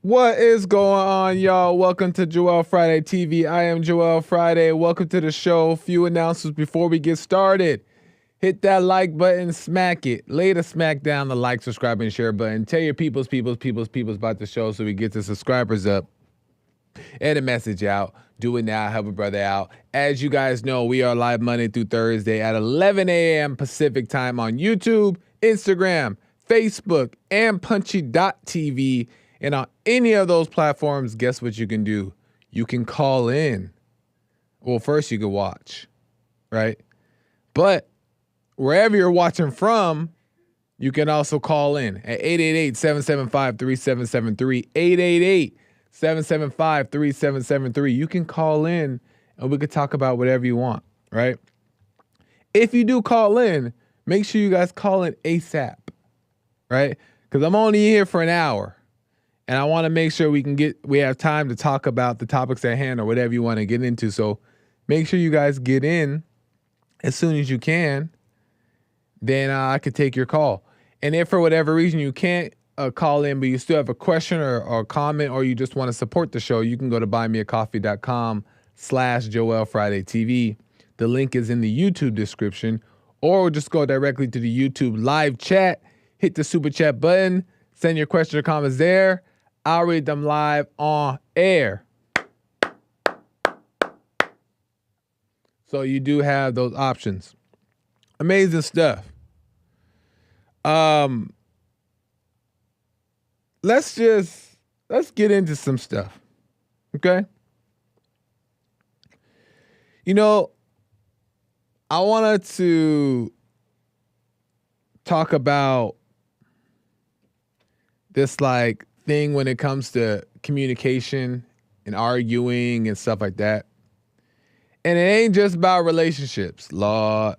What is going on, y'all? Welcome to Joel Friday TV. I am Joel Friday. Welcome to the show. Few announcements before we get started. Hit that like button, smack it. Later, smack down the like, subscribe, and share button. Tell your peoples about the show so we get the subscribers up and a message out. Do it now. Help a brother out. As you guys know, we are live Monday through Thursday at 11 a.m. Pacific time on YouTube, Instagram, Facebook, and Punchy.tv. And on any of those platforms, guess what you can do? You can call in. Well, first you can watch, right? But wherever you're watching from, you can also call in at 888-775-3773, 888-775-3773. You can call in and we could talk about whatever you want, right? If you do call in, make sure you guys call in ASAP, right? Because I'm only here for an hour. And I want to make sure we have time to talk about the topics at hand or whatever you want to get into. So make sure you guys get in as soon as you can. Then I could take your call. And if for whatever reason you can't call in, but you still have a question or comment, or you just want to support the show, you can go to buymeacoffee.com/JoelFridayTV. The link is in the YouTube description, or just go directly to the YouTube live chat, hit the super chat button, send your question or comments there. I'll read them live on air. So you do have those options. Amazing stuff. Let's get into some stuff. Okay? You know, I wanted to talk about this thing when it comes to communication and arguing and stuff like that. And it ain't just about relationships, Lord.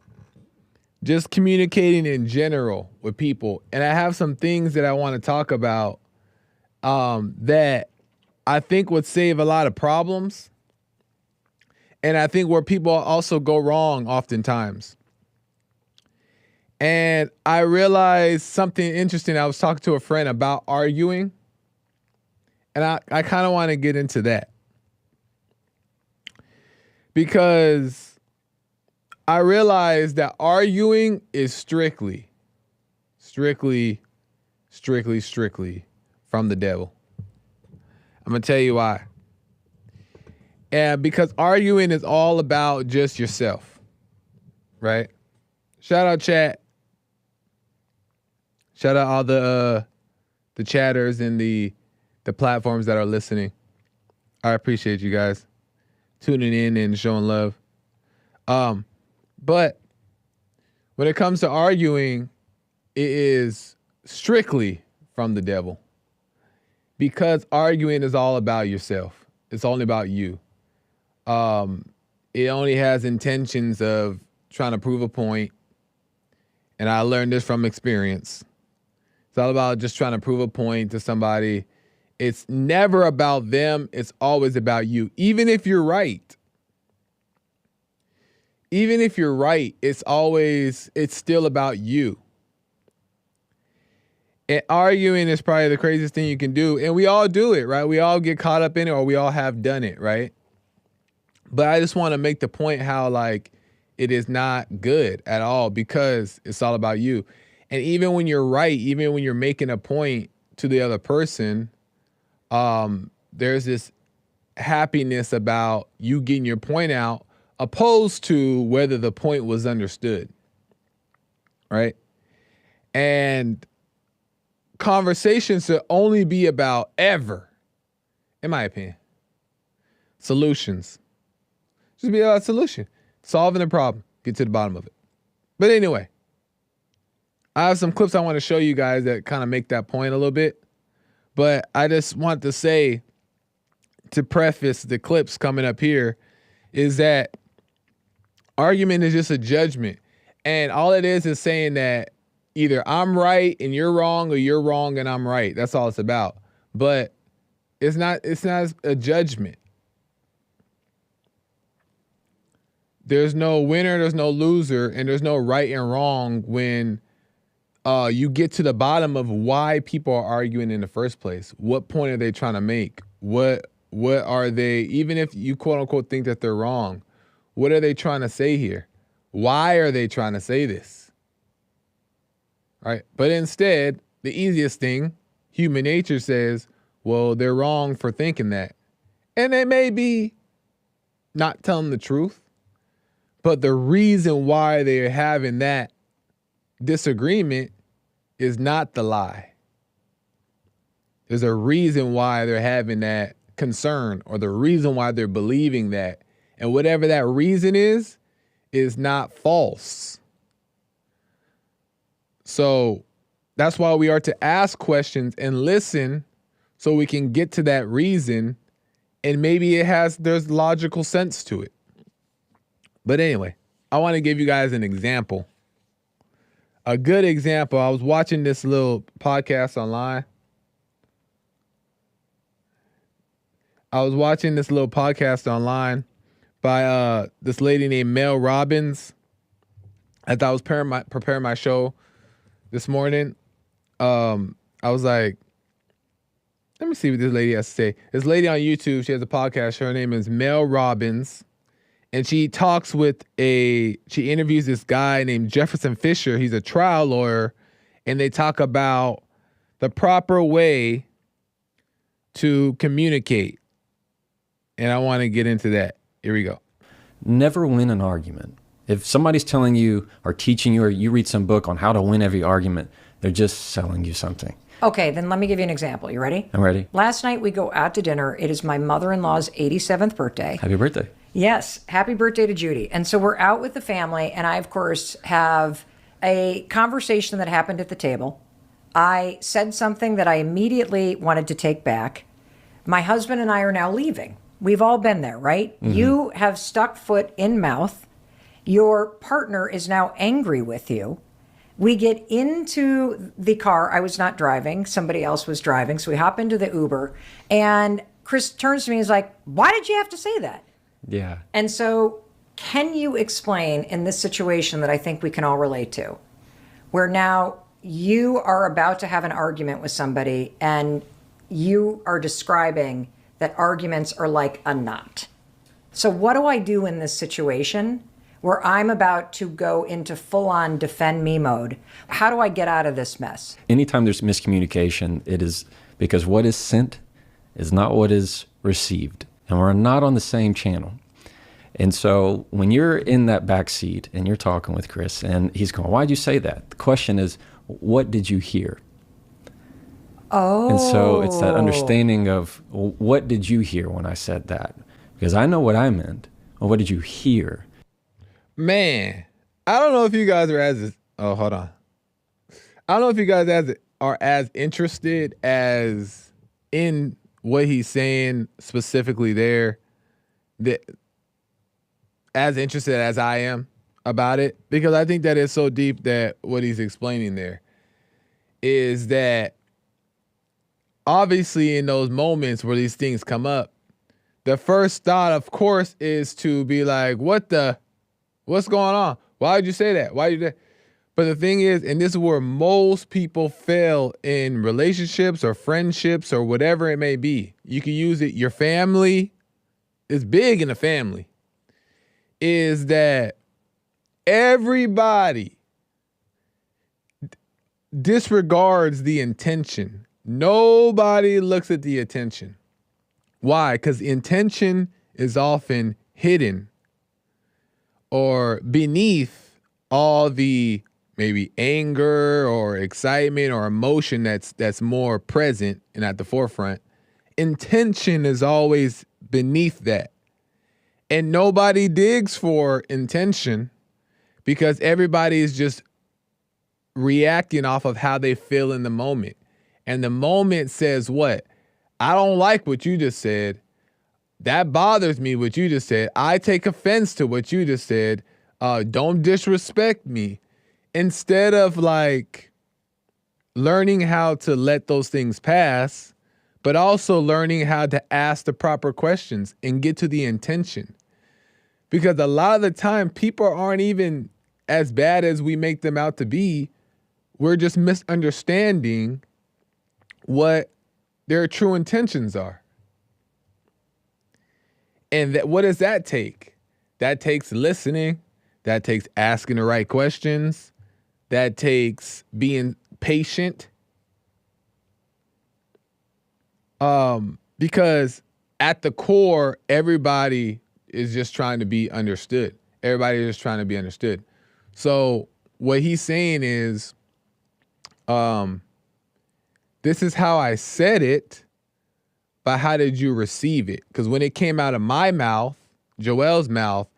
Just communicating in general with people. And I have some things that I want to talk about that I think would save a lot of problems. And I think where people also go wrong oftentimes. And I realized something interesting. I was talking to a friend about arguing. And I kind of want to get into that. Because I realized that arguing is strictly from the devil. I'm going to tell you why. And because arguing is all about just yourself, right? Shout out chat. Shout out all the chatters and the platforms that are listening. I appreciate you guys tuning in and showing love. But when it comes to arguing, it is strictly from the devil. Because arguing is all about yourself. It's only about you. It only has intentions of trying to prove a point. And I learned this from experience. It's all about just trying to prove a point to somebody. It's never about them. It's always about you. Even if you're right. It's still about you. And arguing is probably the craziest thing you can do. And we all do it, right? We all get caught up in it, or we all have done it, right? But I just want to make the point how it is not good at all, because it's all about you. And even when you're right, even when you're making a point to the other person, there's this happiness about you getting your point out, opposed to whether the point was understood, right? And conversations should only be about, ever, in my opinion, solutions. Just be about solution, solving the problem, get to the bottom of it. But anyway, I have some clips I want to show you guys that kind of make that point a little bit. But I just want to say, to preface the clips coming up here, is that argument is just a judgment. And all it is saying that either I'm right and you're wrong, or you're wrong and I'm right. That's all it's about. But it's not a judgment. There's no winner, there's no loser, and there's no right and wrong when you get to the bottom of why people are arguing in the first place. What point are they trying to make? What are they, even if you quote unquote think that they're wrong, what are they trying to say here? Why are they trying to say this? Right? But instead, the easiest thing, human nature says, well, they're wrong for thinking that. And they may be not telling the truth, but the reason why they're having that disagreement is not the lie. There's a reason why they're having that concern, or the reason why they're believing that. And whatever that reason is not false. So that's why we are to ask questions and listen so we can get to that reason, and maybe there's logical sense to it. But anyway, I want to give you guys an example. A good example. I was watching this little podcast online. By this lady named Mel Robbins. As I was preparing my show this morning, I was like, let me see what this lady has to say. This lady on YouTube, she has a podcast. Her name is Mel Robbins. And she interviews this guy named Jefferson Fisher. He's a trial lawyer. And they talk about the proper way to communicate. And I want to get into that. Here we go. Never win an argument. If somebody's telling you or teaching you, or you read some book on how to win every argument, they're just selling you something. Okay, then let me give you an example. You ready? I'm ready. Last night we go out to dinner. It is my mother-in-law's 87th birthday. Happy birthday. Yes, happy birthday to Judy. And so we're out with the family, and I, of course, have a conversation that happened at the table. I said something that I immediately wanted to take back. My husband and I are now leaving. We've all been there, right? Mm-hmm. You have stuck foot in mouth. Your partner is now angry with you. We get into the car. I was not driving. Somebody else was driving. So we hop into the Uber. And Chris turns to me and is like, why did you have to say that? Yeah. And so can you explain in this situation that I think we can all relate to, where now you are about to have an argument with somebody and you are describing that arguments are like a knot. So what do I do in this situation where I'm about to go into full-on defend me mode? How do I get out of this mess? Anytime there's miscommunication, it is because what is sent is not what is received. And we're not on the same channel. And so when you're in that back seat and you're talking with Chris and he's going, why'd you say that? The question is, what did you hear? Oh. And so it's that understanding of, well, what did you hear when I said that? Because I know what I meant. Well, what did you hear? Man, I don't know if you guys are hold on. I don't know if you guys are as interested as in what he's saying specifically there, as interested as I am about it, because I think that it's so deep that what he's explaining there is that obviously in those moments where these things come up, the first thought, of course, is to be like, what's going on? Why did you say that? Why did you do that? But the thing is, and this is where most people fail in relationships or friendships or whatever it may be. You can use it. Your family is big in the family. Is that everybody disregards the intention. Nobody looks at the intention. Why? Because intention is often hidden or beneath all the maybe anger or excitement or emotion that's more present and at the forefront. Intention is always beneath that. And nobody digs for intention because everybody is just reacting off of how they feel in the moment. And the moment says what? I don't like what you just said. That bothers me, what you just said. I take offense to what you just said. Don't disrespect me. Instead of like learning how to let those things pass, but also learning how to ask the proper questions and get to the intention. Because a lot of the time, people aren't even as bad as we make them out to be we're just misunderstanding what their true intentions are. And what does that take? That takes listening. That takes asking the right questions. That takes being patient. Because at the core, everybody is just trying to be understood. Everybody is just trying to be understood. So what he's saying is, this is how I said it, but how did you receive it? Because when it came out of my mouth, Joel's mouth,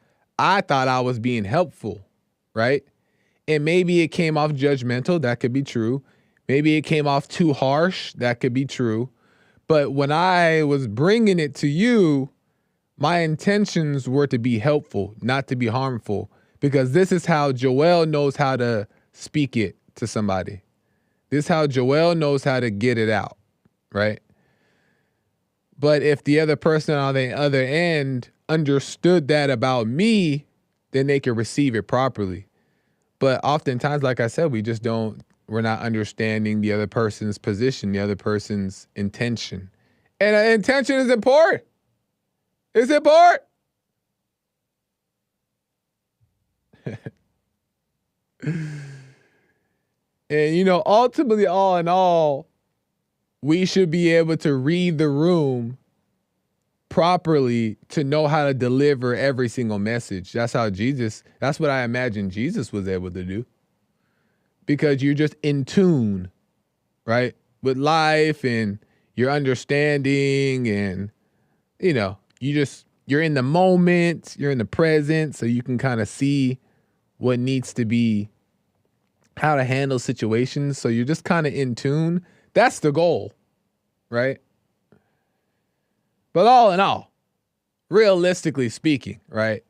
I thought I was being helpful, right? And maybe it came off judgmental. That could be true. Maybe it came off too harsh. That could be true. But when I was bringing it to you, my intentions were to be helpful, not to be harmful, because this is how Joel knows how to speak it to somebody. This is how Joel knows how to get it out, right? But if the other person on the other end understood that about me, then they could receive it properly. But oftentimes, like I said, we're not understanding the other person's position, the other person's intention. And intention is important. It's important. And, ultimately, all in all, we should be able to read the room properly to know how to deliver every single message. That's what I imagine Jesus was able to do. Because you're just in tune, right, with life and your understanding, and you're in the moment, you're in the present, so you can kind of see what needs to be, how to handle situations. So you're just kind of in tune. That's the goal, right? But all in all, realistically speaking, right,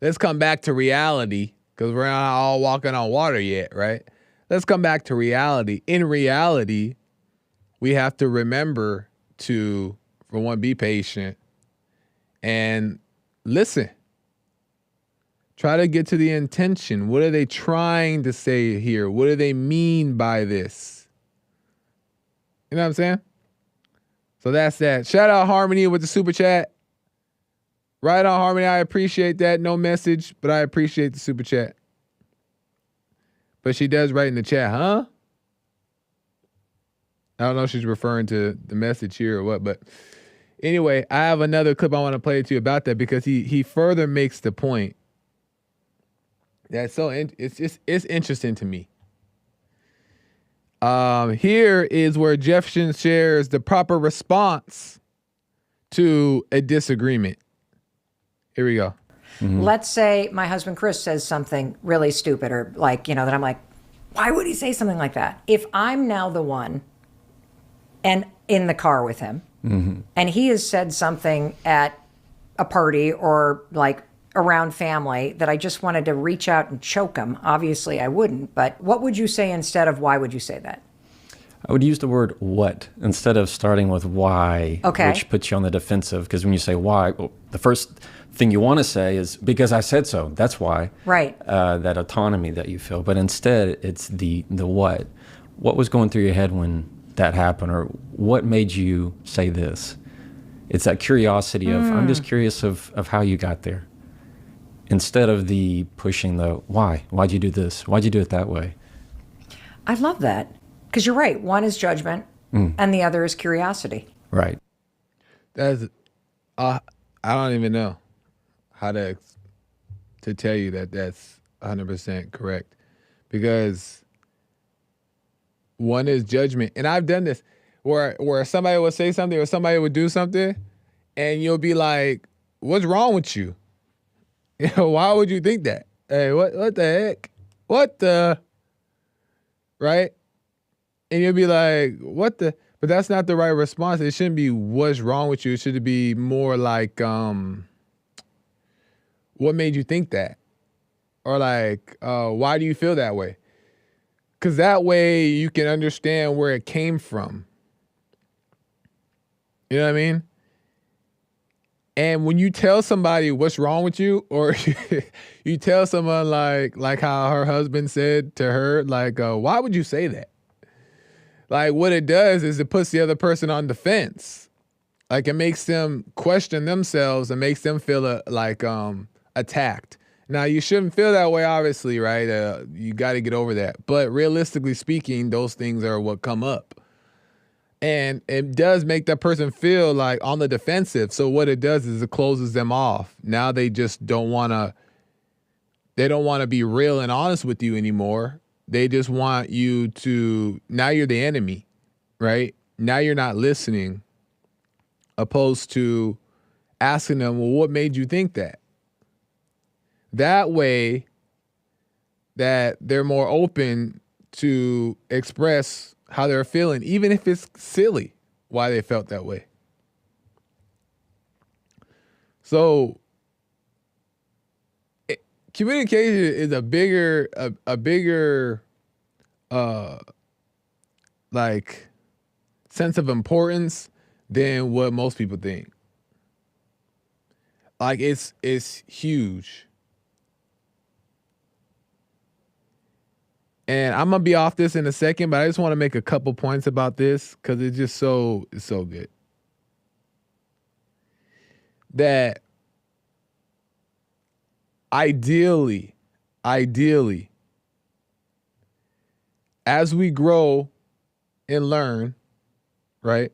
let's come back to reality, because we're not all walking on water yet, right? Let's come back to reality. In reality, we have to remember to, for one, be patient and listen. Try to get to the intention. What are they trying to say here? What do they mean by this? You know what I'm saying? So that's that. Shout out Harmony with the super chat. Right on, Harmony. I appreciate that. No message, but I appreciate the super chat. But she does write in the chat, huh? I don't know if she's referring to the message here or what, but anyway, I have another clip I want to play to you about that, because he further makes the point. That's it's interesting to me. Here is where Jefferson shares the proper response to a disagreement. Here we go. Mm-hmm. Let's say my husband Chris says something really stupid, or that I'm like, why would he say something like that? If I'm now the one and in the car with him, mm-hmm. and he has said something at a party or around family that I just wanted to reach out and choke him, obviously I wouldn't. But what would you say instead of why would you say that? I would use the word what instead of starting with why, okay. Which puts you on the defensive. Because when you say why, the first thing you want to say is because I said so. That's why. Right. That autonomy that you feel. But instead, it's the what. What was going through your head when that happened, or what made you say this? It's that curiosity of, I'm just curious of how you got there. Instead of the pushing the why. Why'd you do this? Why'd you do it that way? I love that. Because you're right. One is judgment, and the other is curiosity. Right. That's, I don't even know how to tell you that that's 100% correct. Because one is judgment. And I've done this where somebody will say something or somebody would do something, and you'll be like, what's wrong with you? Why would you think that? Hey, what the heck? What the? Right? And you'll be like, what the? But that's not the right response. It shouldn't be what's wrong with you. It should be more like, what made you think that? Or why do you feel that way? Because that way you can understand where it came from. You know what I mean? And when you tell somebody what's wrong with you, or you tell someone like how her husband said to her, like, why would you say that? Like, what it does is it puts the other person on defense. Like, it makes them question themselves and makes them feel attacked. Now, you shouldn't feel that way, obviously, right? You got to get over that. But realistically speaking, those things are what come up. And it does make that person feel like on the defensive. So what it does is it closes them off. Now they just don't want to be real and honest with you anymore. They just want you to, now you're the enemy, right? Now you're not listening, opposed to asking them, well, what made you think that? That way that they're more open to express how they're feeling, even if it's silly why they felt that way. So communication is a bigger like sense of importance than what most people think. Like it's huge. And I'm gonna be off this in a second, but I just want to make a couple points about this because it's just so good. That ideally, as we grow and learn, right?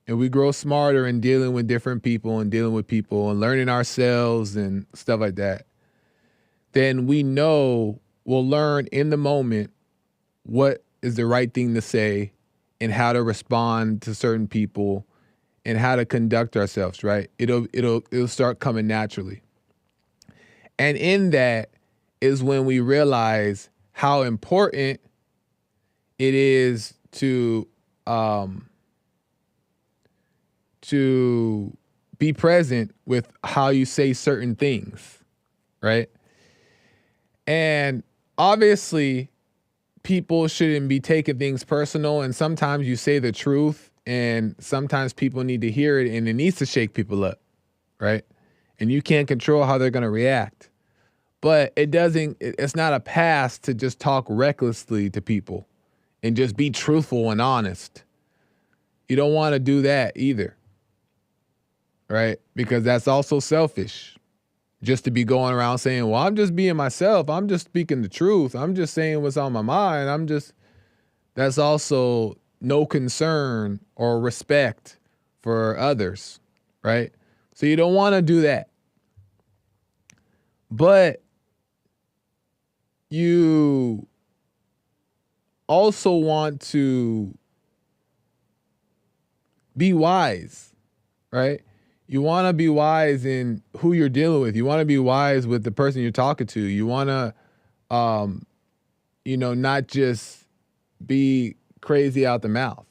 And we grow smarter in dealing with different people and dealing with people and learning ourselves and stuff like that, then we'll learn in the moment what is the right thing to say and how to respond to certain people and how to conduct ourselves, right? It'll start coming naturally. And in that is when we realize how important it is to be present with how you say certain things, right? And obviously, people shouldn't be taking things personal, and sometimes you say the truth, and sometimes people need to hear it, and it needs to shake people up, right? And you can't control how they're going to react. But it's not a pass to just talk recklessly to people and just be truthful and honest. You don't want to do that either, right? Because that's also selfish. Just to be going around saying, well, I'm just being myself. I'm just speaking the truth. I'm just saying what's on my mind. That's also no concern or respect for others, right? So you don't want to do that. But you also want to be wise, right? You want to be wise in who you're dealing with. You want to be wise with the person you're talking to. You want to, not just be crazy out the mouth.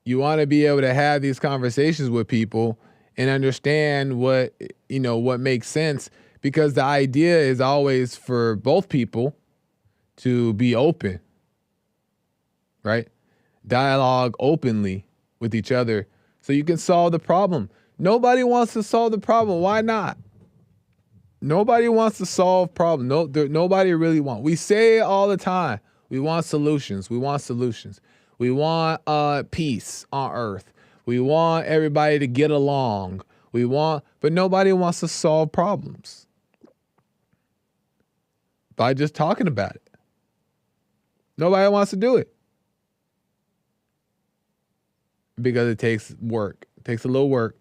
You want to be able to have these conversations with people and understand what makes sense, because the idea is always for both people to be open, right? Dialogue openly with each other so you can solve the problem. Nobody wants to solve the problem. Why not? Nobody wants to solve problems. Nobody really wants. We say it all the time. We want solutions. We want peace on earth. We want everybody to get along. But nobody wants to solve problems by just talking about it. Nobody wants to do it because it takes work. It takes a little work.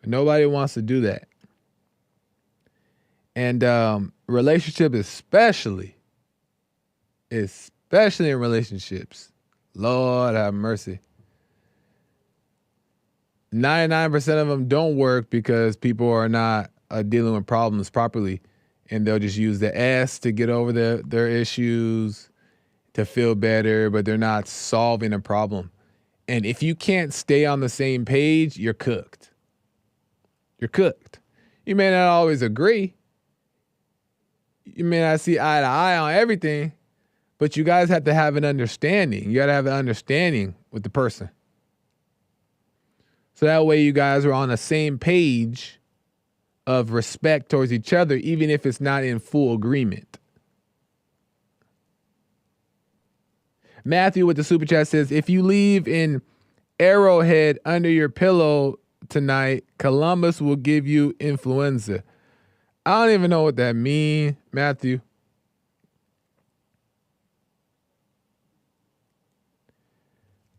But nobody wants to do that. And relationship especially in relationships, Lord have mercy. 99% of them don't work because people are not dealing with problems properly, and they'll just use the S to get over their issues, to feel better, but they're not solving a problem. And if you can't stay on the same page, you're cooked. You're cooked. You may not always agree. You may not see eye to eye on everything, But you guys have to have an understanding. You got to have an understanding with the person. So that way you guys are on the same page of respect towards each other, even if it's not in full agreement. Matthew with the super chat says, if you leave in Arrowhead under your pillow tonight, Columbus will give you influenza. I don't even know what that means, Matthew.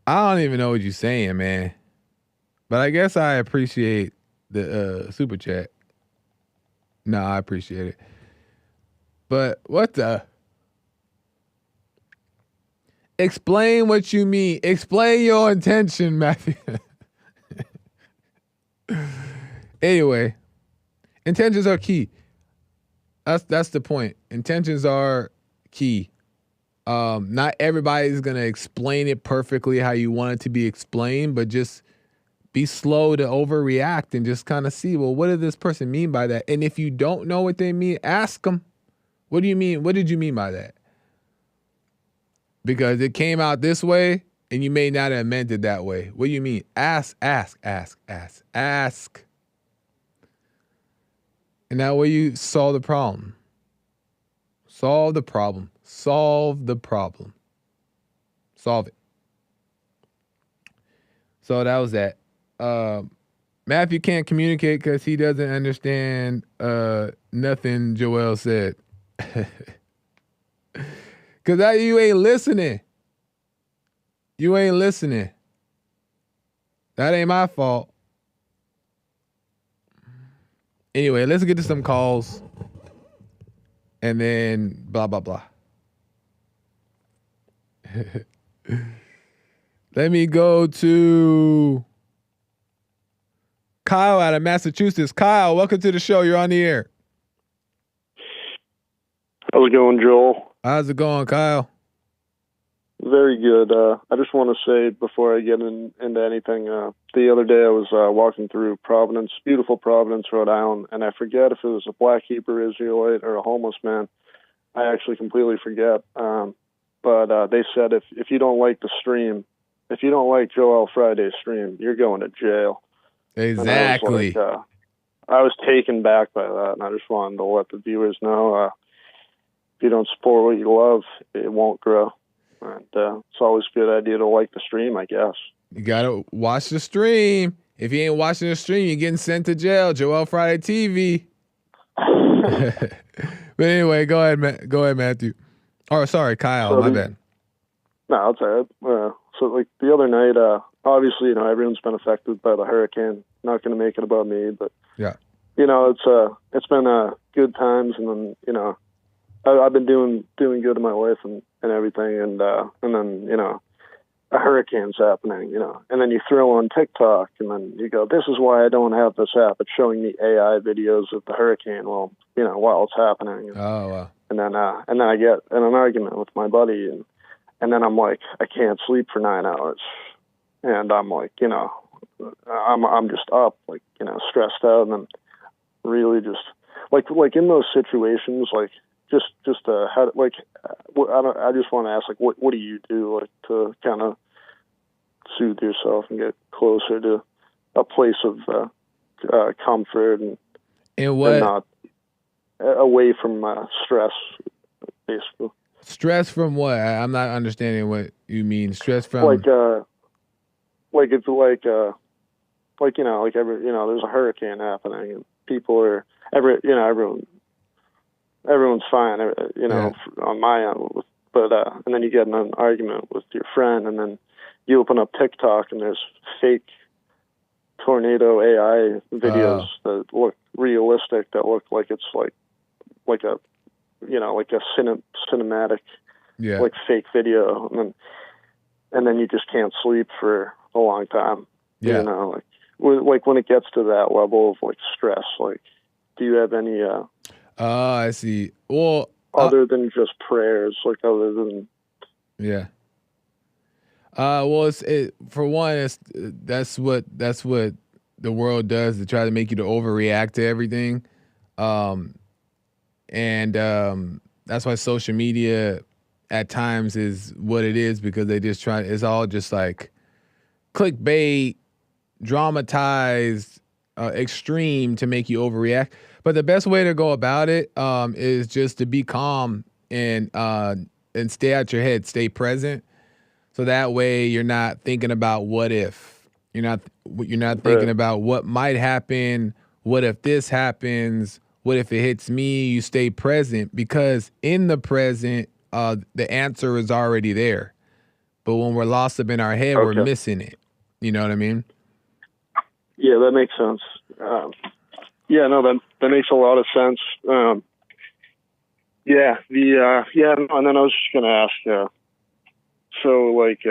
I don't even know what you're saying, man. But I guess I appreciate the super chat. No, I appreciate it. But what the? Explain what you mean. Explain your intention, Matthew. Anyway, intentions are key. That's the point. Intentions are key. Not everybody's gonna explain it perfectly how you want it to be explained, but just be slow to overreact and just kind of see, well, what did this person mean by that? And if you don't know what they mean, ask them, what do you mean? What did you mean by that? Because it came out this way and you may not have meant it that way. What do you mean? Ask. And that way you solve the problem. Solve the problem. Solve it. So that was that. Matthew can't communicate because he doesn't understand nothing Joel said. Because you ain't listening. You ain't listening. That ain't my fault. Anyway, let's get to some calls. And then blah, blah, blah. Let me go to Kyle out of Massachusetts. Kyle, welcome to the show. You're on the air. How's it going, Joel? How's it going, Kyle? Very good. I just want to say before I get into anything, the other day I was walking through Providence, beautiful Providence, Rhode Island, and I forget if it was a black Hebrew Israelite or a homeless man. I actually completely forget. But they said if you don't like the stream, if you don't like Joel Friday's stream, you're going to jail. Exactly. I was taken back by that, and I just wanted to let the viewers know if you don't support what you love, it won't grow. And it's always a good idea to like the stream, I guess. You got to watch the stream. If you ain't watching the stream, you're getting sent to jail. Joel Friday TV. But anyway, go ahead, Matthew. Oh, sorry, Kyle. My bad. No, it's all right. So, like, the other night, obviously, everyone's been affected by the hurricane. Not going to make it about me, but, yeah, it's been good times, and then, I've been doing good in my life and everything, and then, a hurricane's happening, and then you throw on TikTok, and then you go, this is why I don't have this app. It's showing me AI videos of the hurricane while it's happening. Oh, wow. And then I get in an argument with my buddy, and then I'm like, I can't sleep for 9 hours, and I'm like, I'm just up, like, stressed out, and then really just like in those situations, like just how, like, I just want to ask, like, what do you do, like, to kind of soothe yourself and get closer to a place of comfort and not away from stress, basically. Stress from what? I'm not understanding what you mean. Stress from like it's like there's a hurricane happening and people are everyone's fine, on my end, but and then you get in an argument with your friend, and then you open up TikTok and there's fake tornado AI videos that look realistic, that look like it's like a cinematic, like fake video, and then you just can't sleep for a long time. Yeah. Like when it gets to that level of like stress, like, do you have any I see. Well, other than just prayers, like other than well, for one, that's what the world does, to try to make you to overreact to everything. And that's why social media at times is what it is because they just try. It's all just like clickbait, dramatized, extreme to make you overreact. But the best way to go about it is just to be calm and stay out your head, stay present. So that way you're not thinking about what if. You're not thinking about what might happen. What if this happens? What if it hits me? You stay present because in the present, the answer is already there. But when we're lost up in our head, we're missing it. You know what I mean? Yeah, that makes sense. Yeah, no, that makes a lot of sense. And then I was just gonna ask. So, like,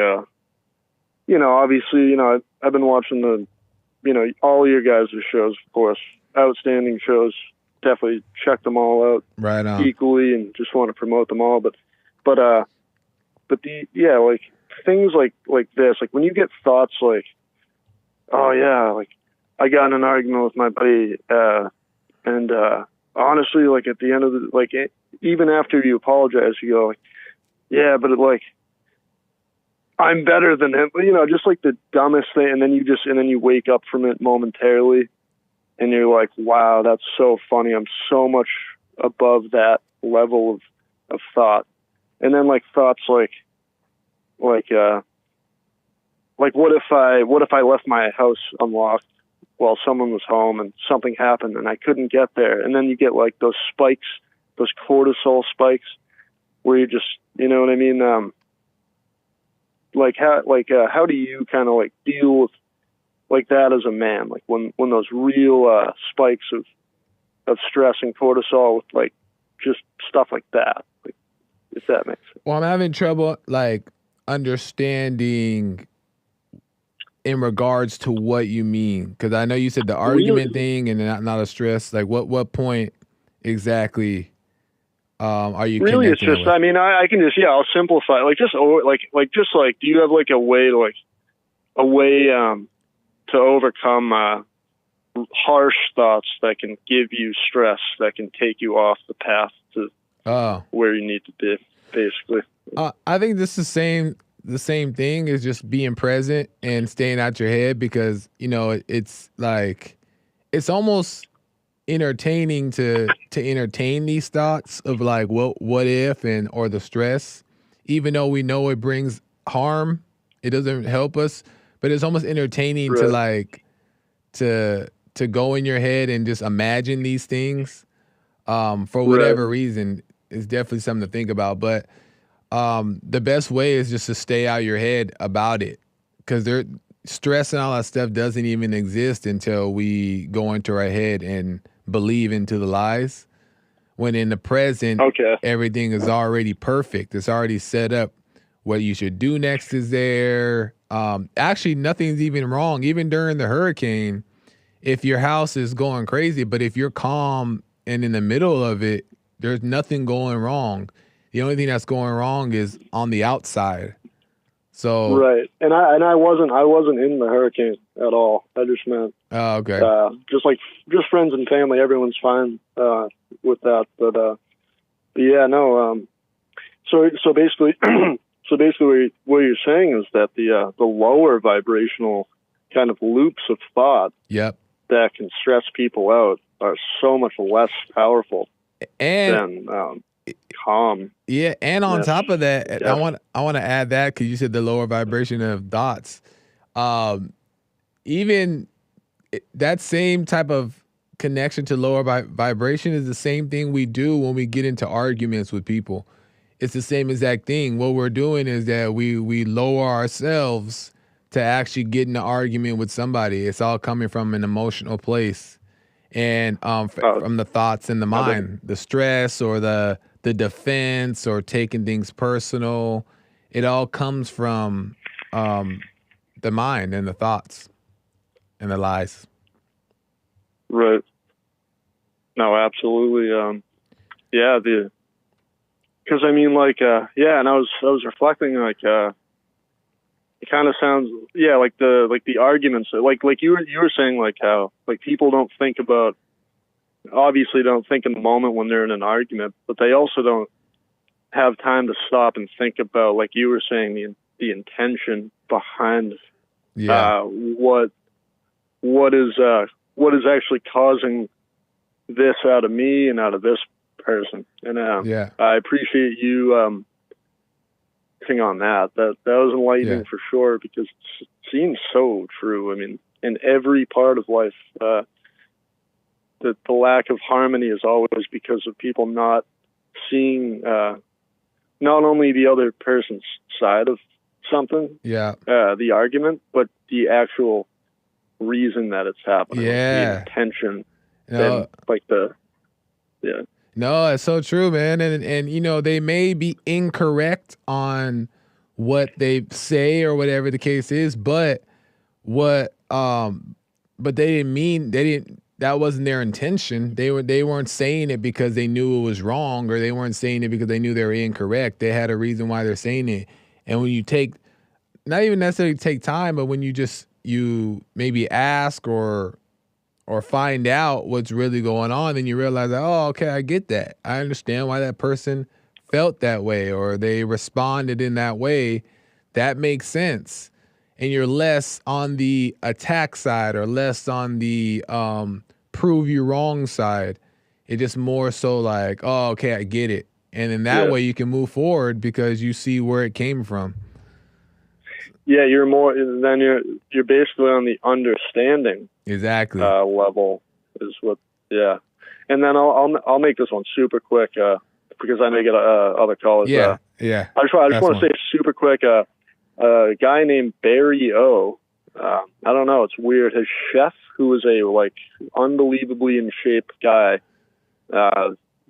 obviously, I've been watching all your guys' shows, of course, outstanding shows. Definitely check them all out right on. Equally, and just want to promote them all. But like things like this, like when you get thoughts like, oh yeah, like I got in an argument with my buddy, and honestly, like at the end of the, like even after you apologize, you go like, yeah, but I'm better than him, just like the dumbest thing, and then you wake up from it momentarily, and you're like, wow, that's so funny. I'm so much above that level of thought. And then like thoughts like what if I left my house unlocked while someone was home and something happened and I couldn't get there? And then you get like those spikes, those cortisol spikes, where you just, you know what I mean? How do you kind of like deal with like that as a man? Like when those real spikes of stress and cortisol with like just stuff like that, like, if that makes sense. Well, I'm having trouble like understanding in regards to what you mean, because I know you said the argument thing and not a stress. Like what point exactly are you really? It's just, I mean, I can just, I'll simplify. Like just do you have like a way to overcome harsh thoughts that can give you stress, that can take you off the path to where you need to be, basically? I think this is the same thing is just being present and staying out your head, because it's like it's almost entertaining to entertain these thoughts of like what if or the stress, even though we know it brings harm, it doesn't help us, but it's almost entertaining to like to go in your head and just imagine these things for whatever reason. It's definitely something to think about, but the best way is just to stay out your head about it, because stress and all that stuff doesn't even exist until we go into our head and believe into the lies. When in the present, everything is already perfect. It's already set up. What you should do next is there. Actually, nothing's even wrong. Even during the hurricane, if your house is going crazy, but if you're calm and in the middle of it, there's nothing going wrong. The only thing that's going wrong is on the outside. So and I wasn't in the hurricane at all. I just meant just friends and family. Everyone's fine with that. But yeah, no. So basically, what you're saying is that the lower vibrational kind of loops of thought that can stress people out are so much less powerful than calm. Yeah, and on top of that, I want to add that, because you said the lower vibration of thoughts. Even that same type of connection to lower vibration is the same thing we do when we get into arguments with people. It's the same exact thing. What we're doing is that we lower ourselves to actually get in an argument with somebody. It's all coming from an emotional place, and from the thoughts in the mind, the stress or the defense or taking things personal. It all comes from the mind and the thoughts and the lies. Right. No, absolutely. Because I mean, like, and I was reflecting, like, it kind of sounds, like the arguments, like you were saying, like how like people don't think in the moment when they're in an argument, but they also don't have time to stop and think about, like you were saying, the intention behind what is actually causing this out of me and out of this person. And I appreciate you thing on that. That was enlightening for sure, because it seems so true. I mean, in every part of life, the lack of harmony is always because of people not seeing not only the other person's side of something, the argument, but the actual reason that it's happening, the intention, and like No, it's so true, man. And you know, they may be incorrect on what they say or whatever the case is, but but that wasn't their intention. They weren't saying it because they knew it was wrong, or they weren't saying it because they knew they were incorrect. They had a reason why they're saying it. And when you take, not even necessarily take time, but when you maybe ask or find out what's really going on, then you realize that, oh, okay, I get that. I understand why that person felt that way or they responded in that way. That makes sense. And you're less on the attack side or less on the prove you wrong side. It's just more so like, oh, okay, I get it. And in that way you can move forward because you see where it came from. Yeah, you're basically on the understanding level is what. And then I'll make this one super quick because I know you get other callers. I just want to say super quick. A guy named Barry O. I don't know. It's weird. His chef, who was a unbelievably in shape guy,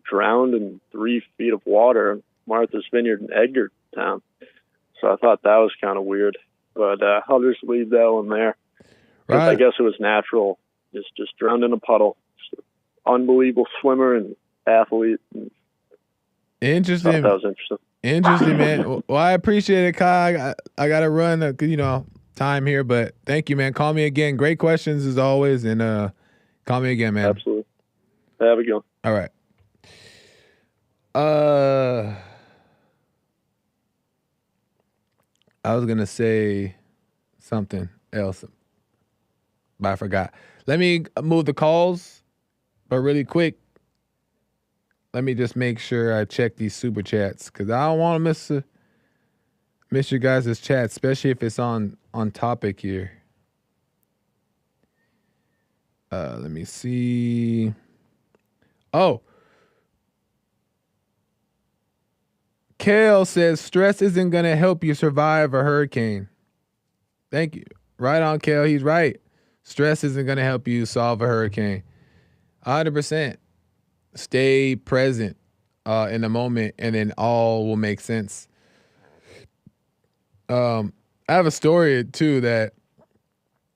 drowned in 3 feet of water in Martha's Vineyard in Edgartown. So I thought that was kind of weird. But I'll just leave that one there. Right. I guess it was natural. Just drowned in a puddle. Just unbelievable swimmer and athlete. Interesting. That was interesting. Interesting, man. Well, I appreciate it, Kai. I got to run, time here, but thank you, man. Call me again. Great questions as always, and call me again, man. Absolutely. Have a good one. All right. I was gonna say something else, but I forgot. Let me move the calls, but really quick. Let me just make sure I check these super chats because I don't want to miss your guys' chat, especially if it's on topic here. Let me see. Oh. Kale says stress isn't going to help you survive a hurricane. Thank you. Right on, Kale. He's right. Stress isn't going to help you solve a hurricane. 100%. Stay present in the moment, and then all will make sense. I have a story, too,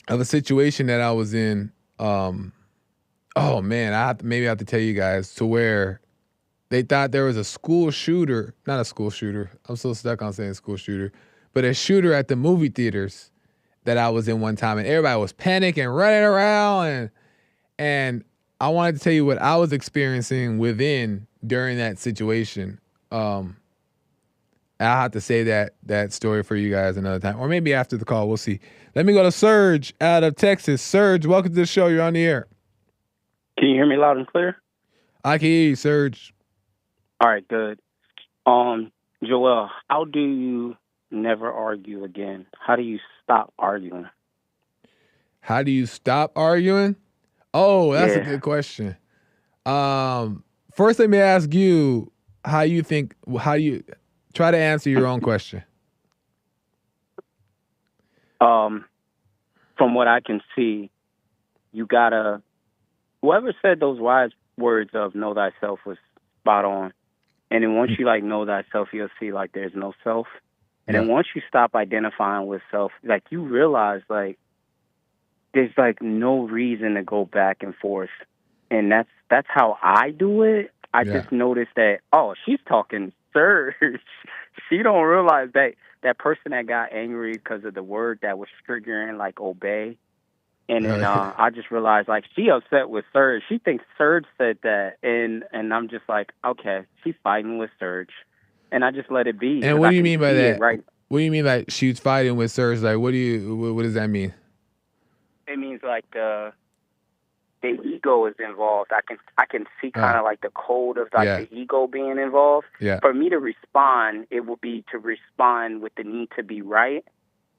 of a situation that I was in. Oh, man, maybe I have to tell you guys, to where they thought there was a school shooter, not a school shooter. I'm so stuck on saying school shooter, but a shooter at the movie theaters that I was in one time, and everybody was panicking, running around, and I wanted to tell you what I was experiencing during that situation. I'll have to say that story for you guys another time, or maybe after the call. We'll see. Let me go to Serge out of Texas. Serge, welcome to the show. You're on the air. Can you hear me loud and clear? I can hear you, Serge. All right, good. Joel, how do you never argue again? How do you stop arguing? How do you stop arguing? Oh, that's a good question. First, let me ask you how you try to answer your own question. From what I can see, you gotta, whoever said those wise words of know thyself was spot on. And then once you know thyself, you'll see there's no self. And then once you stop identifying with self, you realize there's no reason to go back and forth. And that's how I do it. I just noticed that, oh, she's talking Serge. She don't realize that person that got angry because of the word that was triggering obey. And then I just realized she upset with Serge. She thinks Serge said that, and I'm just okay, she's fighting with Serge. and I just let it be. And 'cause what I do you can mean by see it, that? right? What do you mean by she's fighting with Serge? Like, what does that mean? It means like the ego is involved. I can see kind of like the code of like Yeah. the ego being involved. Yeah. For me to respond, it would be to respond with the need to be right,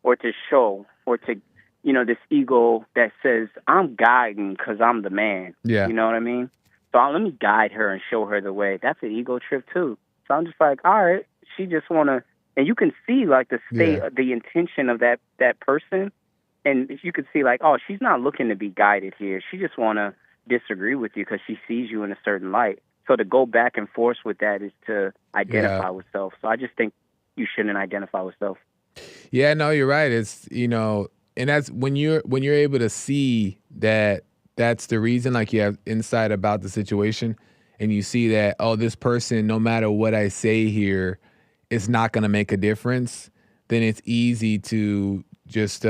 or to show, or to, this ego that says I'm guiding because I'm the man. Yeah. You know what I mean? So let me guide her and show her the way. That's an ego trip too. So I'm just like, all right, she just wanna, and you can see like the state, the intention of that person. And you could see, like, oh, she's not looking to be guided here. She just want to disagree with you because she sees you in a certain light. So to go back and forth with that is to identify with self. So I just think you shouldn't identify with self. Yeah, no, you're right. It's, and that's when you're able to see that that's the reason, like you have insight about the situation, and you see that, oh, this person, no matter what I say here, it's not going to make a difference, then it's easy to just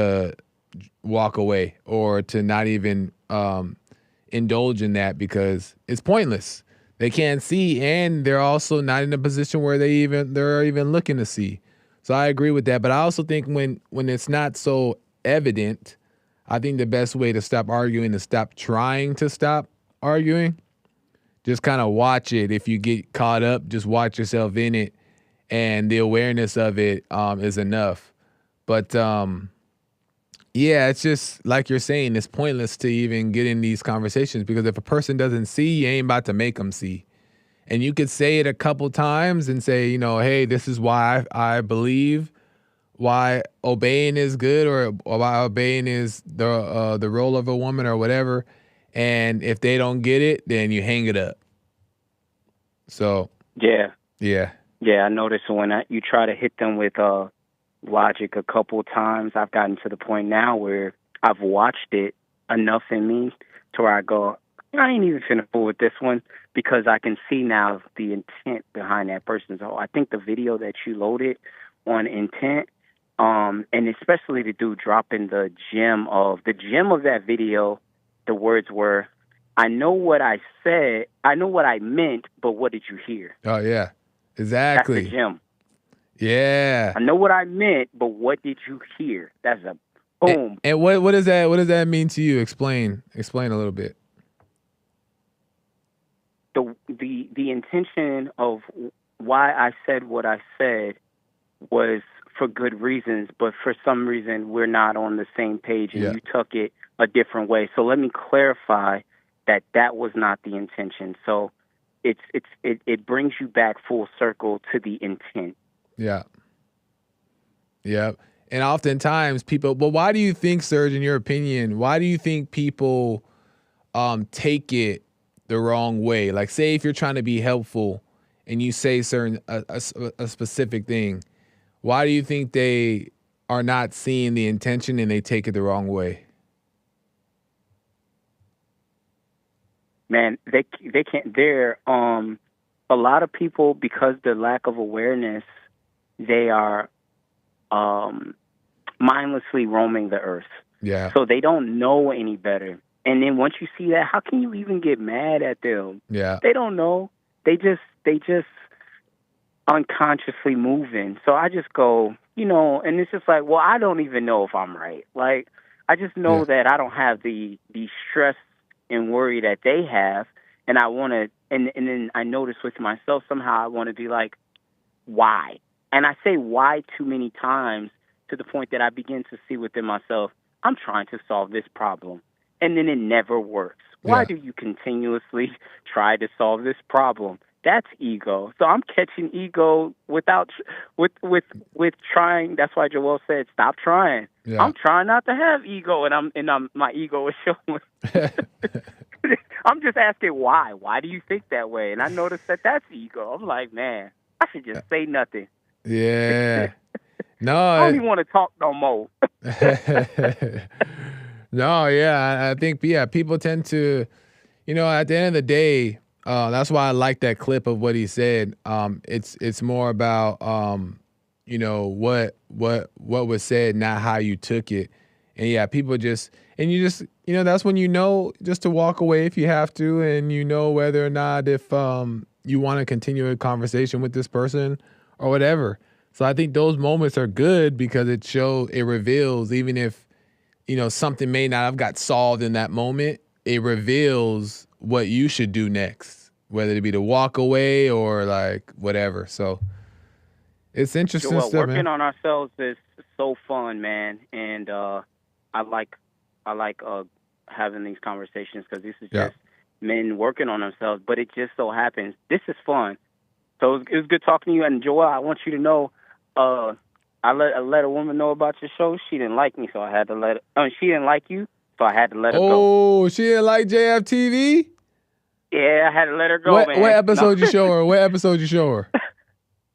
walk away or to not even indulge in that because it's pointless. They can't see, and they're also not in a position where they're even looking to see. So I agree with that. But I also think when it's not so evident, I think the best way to stop arguing is stop trying to stop arguing. Just kind of watch it. If you get caught up, just watch yourself in it, and the awareness of it is enough. But yeah, it's just like you're saying, it's pointless to even get in these conversations because if a person doesn't see, you ain't about to make them see. And you could say it a couple times and say, hey, this is why I believe why obeying is good or why obeying is the role of a woman or whatever. And if they don't get it, then you hang it up. So Yeah, yeah, I noticed when you try to hit them with logic a couple of times, I've gotten to the point now where I've watched it enough in me to where I go, I ain't even finna fool with this one because I can see now the intent behind that person. So I think the video that you loaded on intent, and especially the dude dropping the gem of that video, the words were, I know what I said, I know what I meant, but what did you hear? Oh yeah, exactly. That's the gem. Yeah. I know what I meant, but what did you hear? That's a boom. And what does that mean to you? Explain a little bit. The intention of why I said what I said was for good reasons, but for some reason we're not on the same page and you took it a different way. So let me clarify that was not the intention. So it brings you back full circle to the intent. Yeah. Yeah. And oftentimes people, but why do you think, Serge, in your opinion, why do you think people take it the wrong way? Like, say if you're trying to be helpful and you say a specific thing, why do you think they are not seeing the intention and they take it the wrong way? Man, they can't. They're a lot of people, because the lack of awareness, they are mindlessly roaming the earth. Yeah. So they don't know any better. And then once you see that, how can you even get mad at them? Yeah. They don't know. They just unconsciously moving. So I just go, and it's just like, well, I don't even know if I'm right. Like, I just know that I don't have the stress and worry that they have. And I want to, and then I notice with myself, somehow I want to be like, why? And I say why too many times to the point that I begin to see within myself, I'm trying to solve this problem. And then it never works. Why do you continuously try to solve this problem? That's ego. So I'm catching ego with trying. That's why Joel said, stop trying. Yeah. I'm trying not to have ego, and I'm my ego is showing. I'm just asking why. Why do you think that way? And I noticed that that's ego. I'm like, man, I should just say nothing. Yeah. No, I don't even want to talk no more. No, yeah, I think people tend to, at the end of the day, that's why I like that clip of what he said. It's more about what was said, not how you took it. And yeah, people just that's when just to walk away if you have to, and whether or not if you want to continue a conversation with this person or whatever. So I think those moments are good because it reveals, even if, something may not have got solved in that moment, it reveals what you should do next, whether it be to walk away or like whatever. So it's interesting Joel, stuff, working man. on ourselves is so fun, man, and I like having these conversations because this is Yeah. just men working on themselves. But it just so happens this is fun. So it was good talking to you. And Joel, I want you to know, I let a woman know about your show. She didn't like me, so I had to she didn't like you, so I had to let her go. Oh, she didn't like JFTV? Yeah, I had to let her go, What man. what episode you show her? What episode you show her?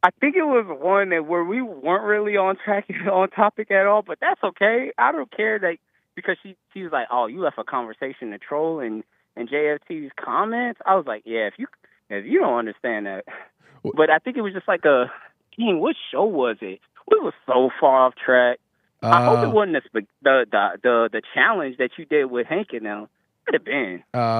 I think it was one where we weren't really on track, on topic at all, but that's okay. I don't care because she was like, "Oh, you left a conversation to troll and JFT's comments." I was like, "Yeah, if you don't understand that," but I think it was just like what show was it? We were so far off track. I hope it wasn't the challenge that you did with Hank and them. Could have been. Yeah.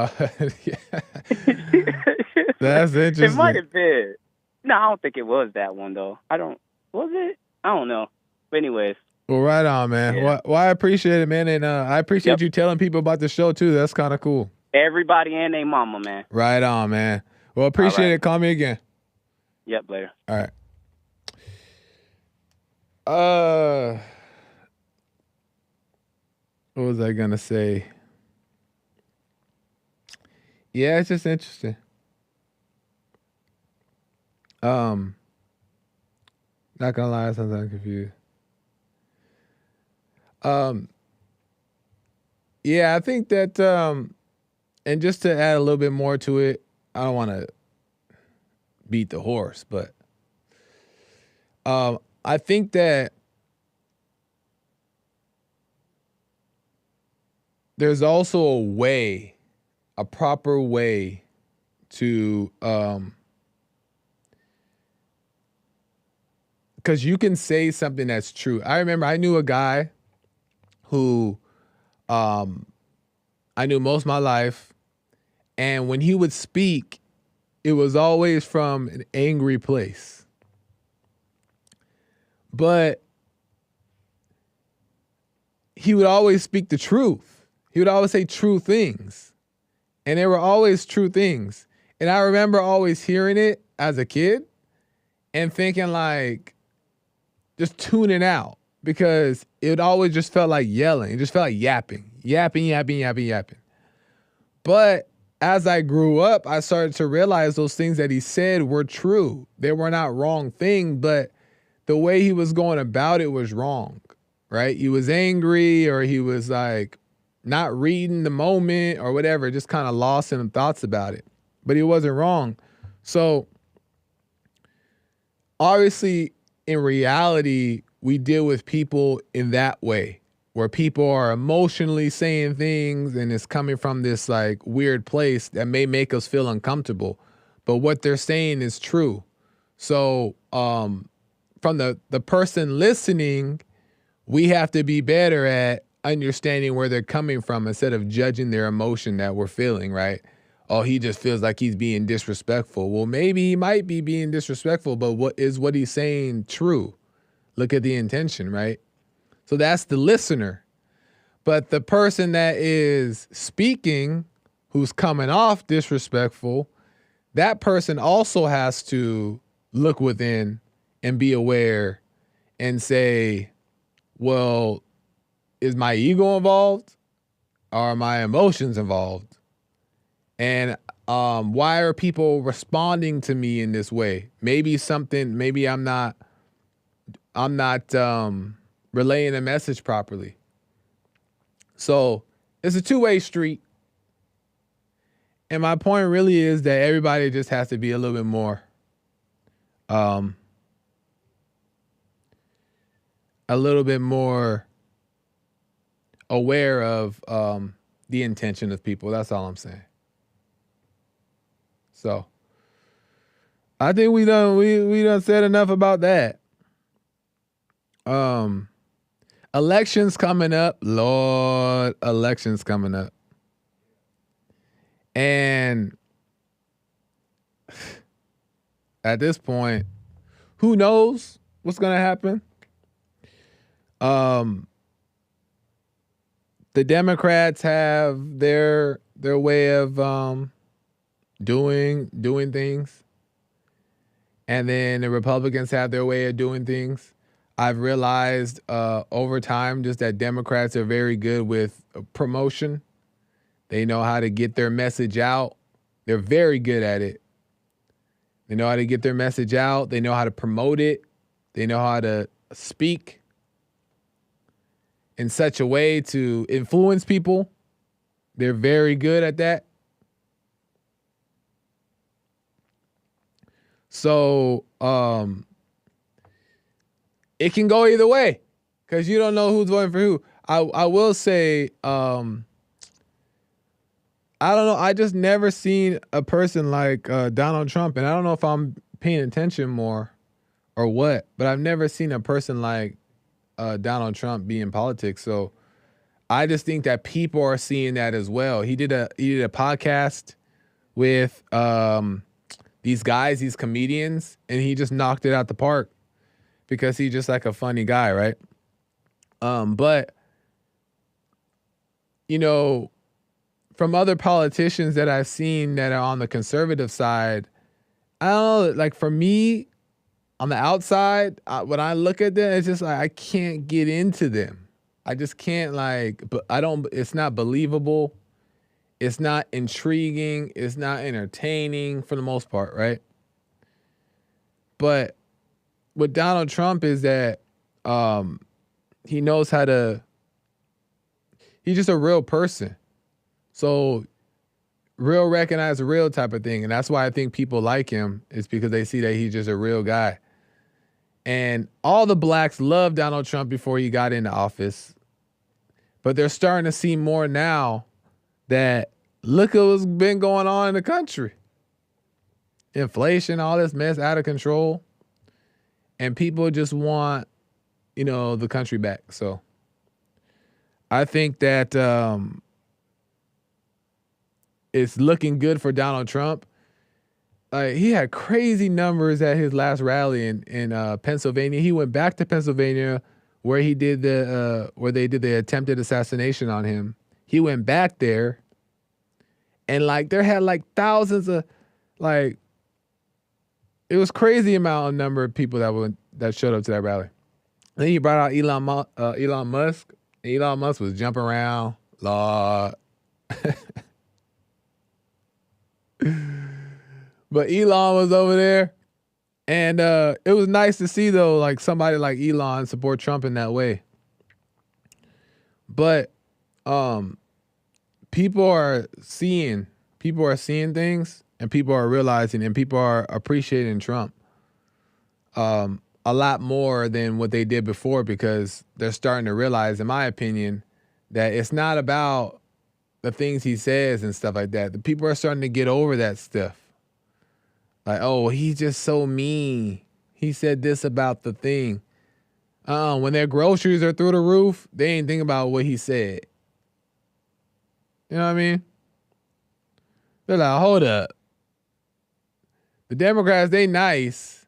That's interesting. It might have been. No, I don't think it was that one though. Was it? I don't know. But anyways. Well, right on, man. Yeah. Well, I appreciate it, man, and I appreciate you telling people about the show too. That's kind of cool. Everybody and their mama, man. Right on, man. Well, appreciate it. Call me again. Yep, later. All right. What was I gonna say? Yeah, it's just interesting. Not gonna lie, sometimes I'm confused. Yeah, I think that, and just to add a little bit more to it, I don't want to beat the horse, but I think that there's also a proper way to, because you can say something that's true. I remember I knew a guy who I knew most of my life, and when he would speak, it was always from an angry place. But he would always speak the truth. He would always say true things. And they were always true things. And I remember always hearing it as a kid and thinking like, just tuning out, because it always just felt like yelling. It just felt like yapping. But as I grew up, I started to realize those things that he said were true. They were not wrong thing, but the way he was going about it was wrong, right? He was angry, or he was like not reading the moment or whatever, just kind of lost in thoughts about it. But he wasn't wrong. So obviously, in reality, we deal with people in that way, where people are emotionally saying things and it's coming from this like weird place that may make us feel uncomfortable, but what they're saying is true. So from the person listening, we have to be better at understanding where they're coming from instead of judging their emotion that we're feeling, right? Oh, he just feels like he's being disrespectful. Well, maybe he might be being disrespectful, but what he's saying true? Look at the intention, right? So that's the listener. But the person that is speaking, who's coming off disrespectful, that person also has to look within and be aware and say, well, is my ego involved? Or are my emotions involved? And why are people responding to me in this way? Maybe I'm not relaying a message properly. So it's a two-way street. And my point really is that everybody just has to be a little bit more aware of the intention of people. That's all I'm saying. So I think we done said enough about that. Elections coming up. Lord, elections coming up. And at this point, Who knows what's gonna happen? The Democrats have their way of doing things, and then the Republicans have their way of doing things. I've realized over time just that Democrats are very good with promotion. They know how to get their message out. They're very good at it. They know how to get their message out. They know how to promote it. They know how to speak in such a way to influence people. They're very good at that. So it can go either way because you don't know who's voting for who. I will say, I don't know. I just never seen a person like Donald Trump, and I don't know if I'm paying attention more or what, but I've never seen a person like Donald Trump be in politics. So I just think that people are seeing that as well. He did a podcast with these guys, these comedians, and he just knocked it out the park because he's just like a funny guy, right? But you know, from other politicians that I've seen that are on the conservative side, I don't know, like for me, on the outside, when I look at them, it's just like I can't get into them. I just can't but it's not believable. It's not intriguing. It's not entertaining for the most part, right? But with Donald Trump is that he knows how to, he's just a real person. So real recognize real type of thing. And that's why I think people like him is because they see that he's just a real guy. And all the blacks loved Donald Trump before he got into office. But they're starting to see more now that look at what's been going on in the country. Inflation, all this mess out of control. And people just want, the country back. So I think that it's looking good for Donald Trump. He had crazy numbers at his last rally in Pennsylvania. He went back to Pennsylvania where he did where they did the attempted assassination on him. He went back there, and there had thousands of it was crazy amount of number of people that showed up to that rally. Then he brought out Elon Musk. Elon Musk was jumping around, Lord. But Elon was over there, and it was nice to see though, somebody like Elon support Trump in that way. But people are seeing things, and people are realizing, and people are appreciating Trump a lot more than what they did before, because they're starting to realize, in my opinion, that it's not about the things he says and stuff like that. The people are starting to get over that stuff. Oh, he's just so mean. He said this about the thing. When their groceries are through the roof, they ain't think about what he said. You know what I mean? They're like, hold up. The Democrats, they nice.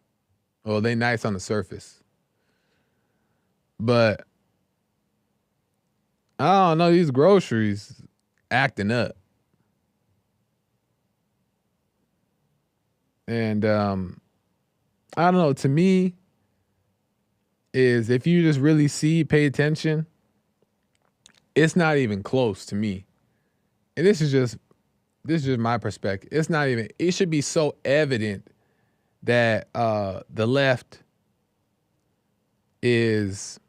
Well, they nice on the surface. But I don't know, these groceries acting up. And I don't know, to me, is if you just really pay attention, it's not even close to me. And this is just my perspective. It's not even, it should be so evident that the left is,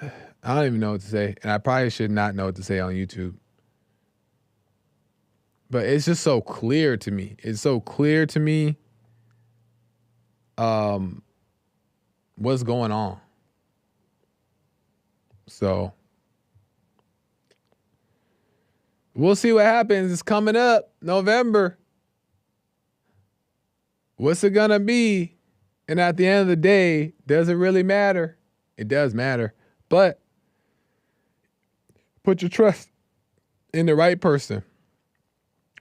I don't even know what to say. And I probably should not know what to say on YouTube. But it's just so clear to me. It's so clear to me what's going on. So we'll see what happens. It's coming up, November. What's it gonna be? And at the end of the day, does it really matter? It does matter. But put your trust in the right person,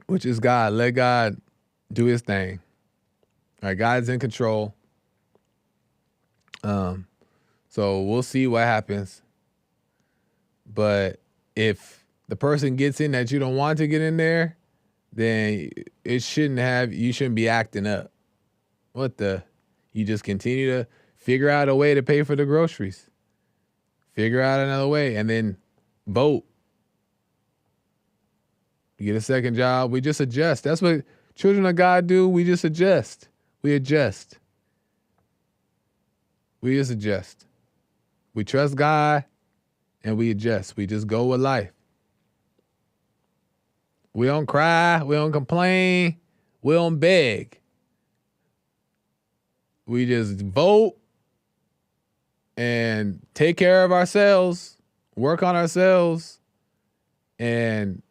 which is God. Let God do his thing. All right, God's in control. So we'll see what happens. But if the person gets in that you don't want to get in there, then you shouldn't be acting up. You just continue to figure out a way to pay for the groceries. Figure out another way and then vote. You get a second job. We just adjust. That's what children of God do. We just adjust. We adjust. We just adjust. We trust God and we adjust. We just go with life. We don't cry. We don't complain. We don't beg. We just vote and take care of ourselves, work on ourselves, and,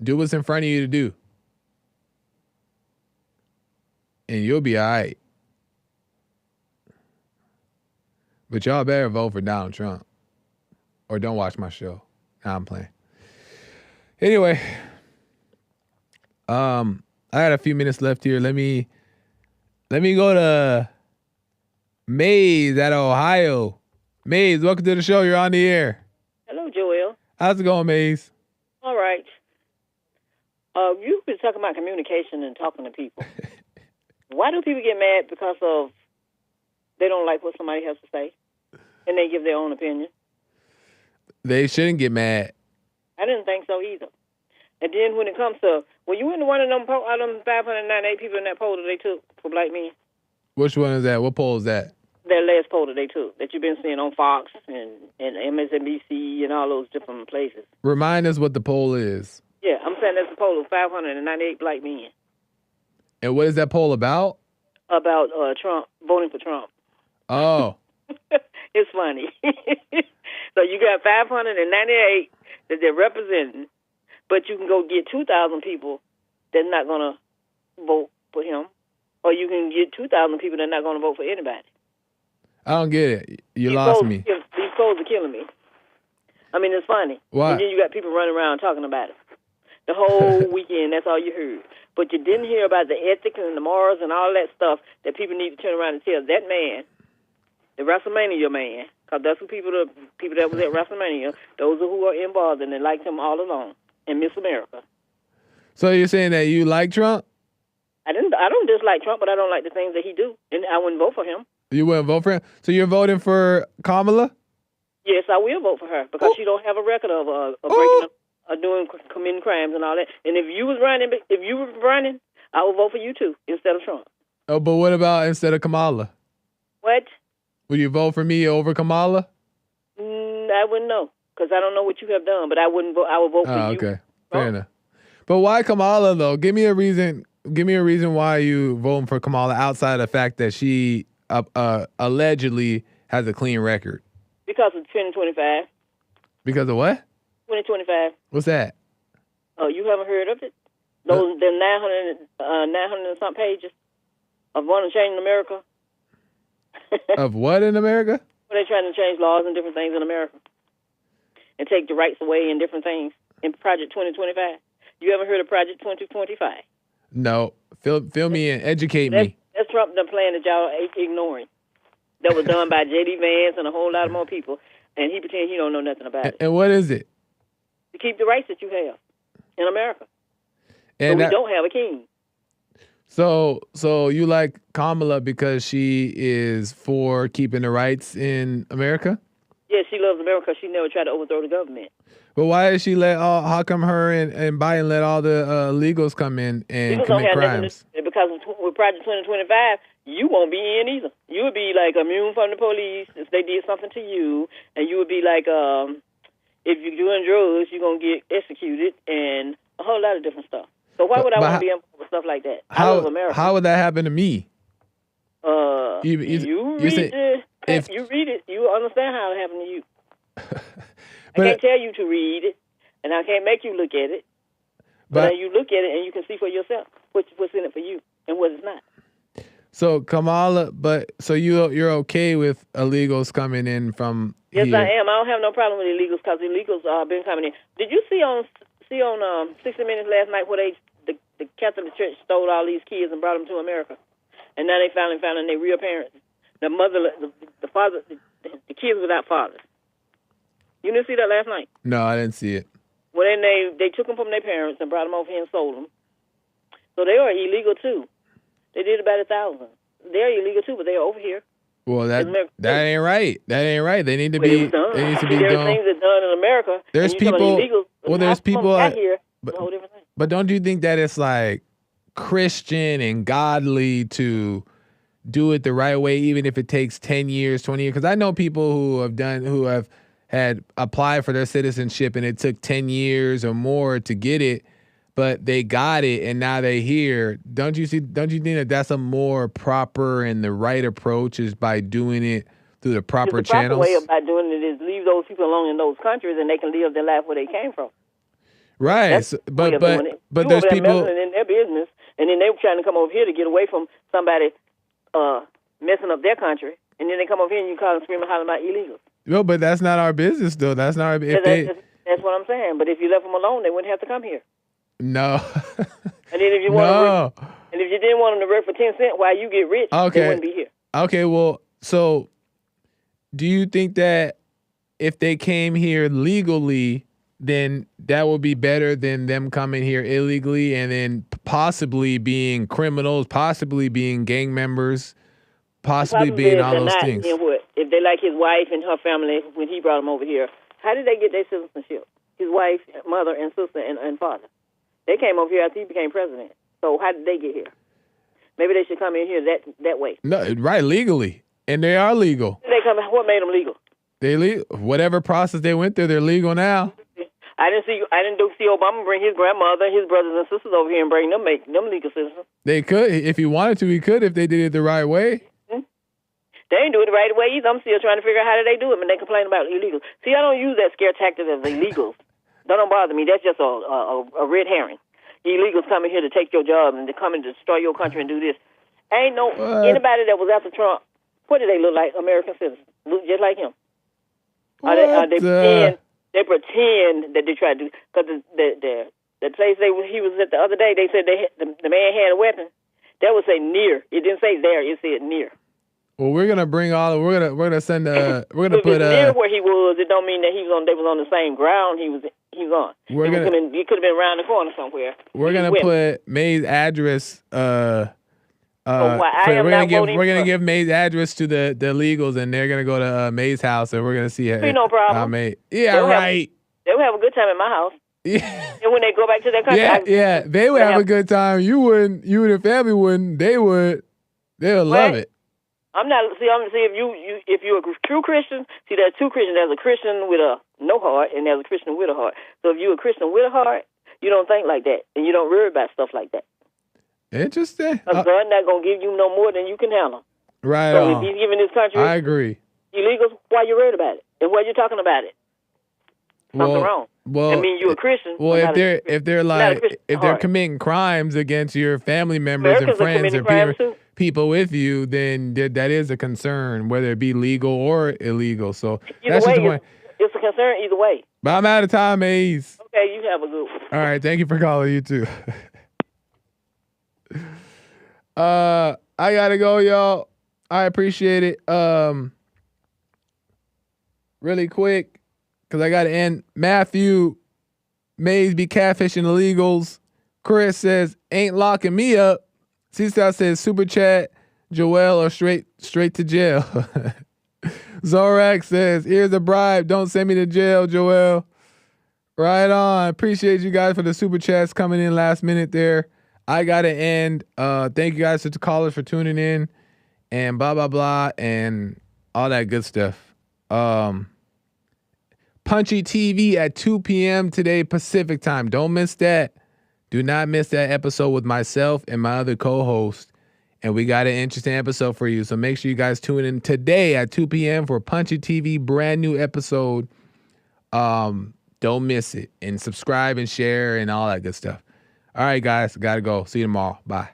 do what's in front of you to do. And you'll be all right. But y'all better vote for Donald Trump. Or don't watch my show. Nah, I'm playing. Anyway, I got a few minutes left here. Let me go to Maze out of Ohio. Maze, welcome to the show. You're on the air. Hello, Joel. How's it going, Maze? All right. You've been talking about communication and talking to people. Why do people get mad because of they don't like what somebody has to say and they give their own opinion? They shouldn't get mad. I didn't think so either. And then when it comes to, well, you into one of them, out of them 598 people in that poll that they took for black men? Which one is that? What poll is that? That last poll that they took that you've been seeing on Fox and MSNBC and all those different places. Remind us what the poll is. Yeah, I'm saying that's a poll of 598 black men. And what is that poll about? About Trump, voting for Trump. Oh. It's funny. So you got 598 that they're representing, but you can go get 2,000 people that's not going to vote for him, or you can get 2,000 people that are not going to vote for anybody. I don't get it. You lost me. These polls are killing me. I mean, it's funny. Why? And then you got people running around talking about it. The whole weekend, that's all you heard. But you didn't hear about the ethics and the morals and all that stuff that people need to turn around and tell that man, the WrestleMania man, because that's who people that was at WrestleMania, those who are involved and they liked him all along, and Miss America. So you're saying that you like Trump? I don't dislike Trump, but I don't like the things that he do, and I wouldn't vote for him. You wouldn't vote for him? So you're voting for Kamala? Yes, I will vote for her because she don't have a record of breaking up, committing crimes and all that. And if you were running, I would vote for you too instead of Trump. Oh, but what about instead of Kamala? What? Would you vote for me over Kamala? I wouldn't know because I don't know what you have done, but I wouldn't vote. I would vote for you. Okay, fair enough. But why Kamala though? Give me a reason. Give me a reason why you voting for Kamala outside of the fact that she allegedly has a clean record. Because of 2025. Because of what? 2025. What's that? Oh, you haven't heard of it? Those the 900 and some pages of wanting to change America. Of what in America? Well, they're trying to change laws and different things in America and take the rights away and different things in Project 2025. You ever heard of Project 2025? No. Fill me in. Educate me. That's Trump the plan that y'all ignoring. That was done by J.D. Vance and a whole lot of more people, and he pretends he don't know nothing about it. And what is it? To keep the rights that you have in America. And we don't have a king. So you like Kamala because she is for keeping the rights in America? Yeah, she loves America. She never tried to overthrow the government. But why did she how come her and Biden let all the illegals come in and commit crimes? Because with Project 2025, you won't be in either. You would be like immune from the police if they did something to you, and you would be like, if you're doing drugs, you're going to get executed and a whole lot of different stuff. So why would I want to be involved with stuff like that? I love America. How would that happen to me? You read it, you understand how it happened to you. I can't tell you to read it, and I can't make you look at it. But you look at it, and you can see for yourself what's in it for you and what it's not. So Kamala, so you're okay with illegals coming in from Yes, here? I am. I don't have no problem with illegals because illegals been coming in. Did you see on 60 Minutes last night where the Catholic Church stole all these kids and brought them to America, and now they finally found their real parents. The mother, the father, the kids without fathers. You didn't see that last night? No, I didn't see it. Well, then they took them from their parents and brought them over here and sold them. So they are illegal too. They did about 1,000. They're illegal too, but they're over here. Well, that ain't right. That ain't right. They need to be. They need to be there done. are things that's done in America. There's people. Well, there's people. Here, but don't you think that it's like Christian and godly to do it the right way, even if it takes 10 years, 20 years? Because I know people who have had applied for their citizenship and it took 10 years or more to get it, but they got it and now they're here. Don't you think that that's a more proper and the right approach is by doing it through the proper channels? The proper way about doing it is leave those people alone in those countries and they can live their life where they came from. Right. That's but there's people in their business, and then they're trying to come over here to get away from somebody messing up their country, and then they come over here and you call them screaming, hollering about illegals. No, but that's not our business, though. That's not that's what I'm saying. But if you left them alone, they wouldn't have to come here. No. And then if you want and if you didn't want them to work for 10 cents while you get rich, they wouldn't be here. Okay, well, so do you think that if they came here legally, then that would be better than them coming here illegally and then possibly being criminals, possibly being gang members, possibly being all those things? If they like his wife and her family when he brought them over here, how did they get their citizenship? His wife, mother, and sister, and father. They came over here after he became president. So how did they get here? Maybe they should come in here that way. No, right, legally. And they are legal. What made them legal? Whatever process they went through, they're legal now. I didn't see Obama bring his grandmother, his brothers and sisters over here and make them legal citizens. They could, if he wanted to, he could if they did it the right way. They ain't do it the right way either. I'm still trying to figure out how did they do it, and they complain about illegals. See, I don't use that scare tactic of illegals. That don't bother me. That's just a red herring. Illegals coming here to take your job and to come and destroy your country and do this. Ain't no anybody that was after Trump. What do they look like? American citizens, look just like him. They pretend that they try to do because the place he was at the other day. They said the man had a weapon. That would say near. It didn't say there. It said near. Well, we're gonna send we're gonna put near where he was. It don't mean that they was on the same ground he was on. He could have been around the corner somewhere. We're gonna put May's address. We're gonna give May's address to the illegals, and they're gonna go to May's house, and we're gonna see how. No problem. Right. They would have a good time at my house. Yeah. And when they go back to their country, they would have a good time. You wouldn't. You and your family wouldn't. They would. They would love it. I'm if you're a true Christian. See, there's two Christians. There's a Christian with a no heart, and there's a Christian with a heart. So if you're a Christian with a heart, you don't think like that, and you don't worry about stuff like that. Interesting. God not gonna give you no more than you can handle. Right. So if He's giving this country, I agree. Illegals, why you worried about it, and why you talking about it? Something wrong. Well, I mean, you're a Christian. Well, if they're committing crimes against your family members and friends or people with you, then that is a concern, whether it be legal or illegal. So that's just the point. It's a concern either way. But I'm out of time, Maze. Okay, you have a good one. All right, thank you for calling. You too. I gotta go, y'all. I appreciate it. Really quick, because I gotta end. Matthew, Maze be catfishing illegals. Chris says, ain't locking me up. C-Style says, super chat, Joel, or straight to jail. Zorak says, here's a bribe. Don't send me to jail, Joel. Right on. Appreciate you guys for the super chats coming in last minute there. I got to end. Thank you guys to the callers for tuning in and blah, blah, blah, and all that good stuff. Punchy TV at 2 p.m. today, Pacific time. Don't miss that. Do not miss that episode with myself and my other co-host. And we got an interesting episode for you. So make sure you guys tune in today at 2 p.m. for Punchy TV, brand new episode. Don't miss it. And subscribe and share and all that good stuff. All right, guys. Got to go. See you tomorrow. Bye.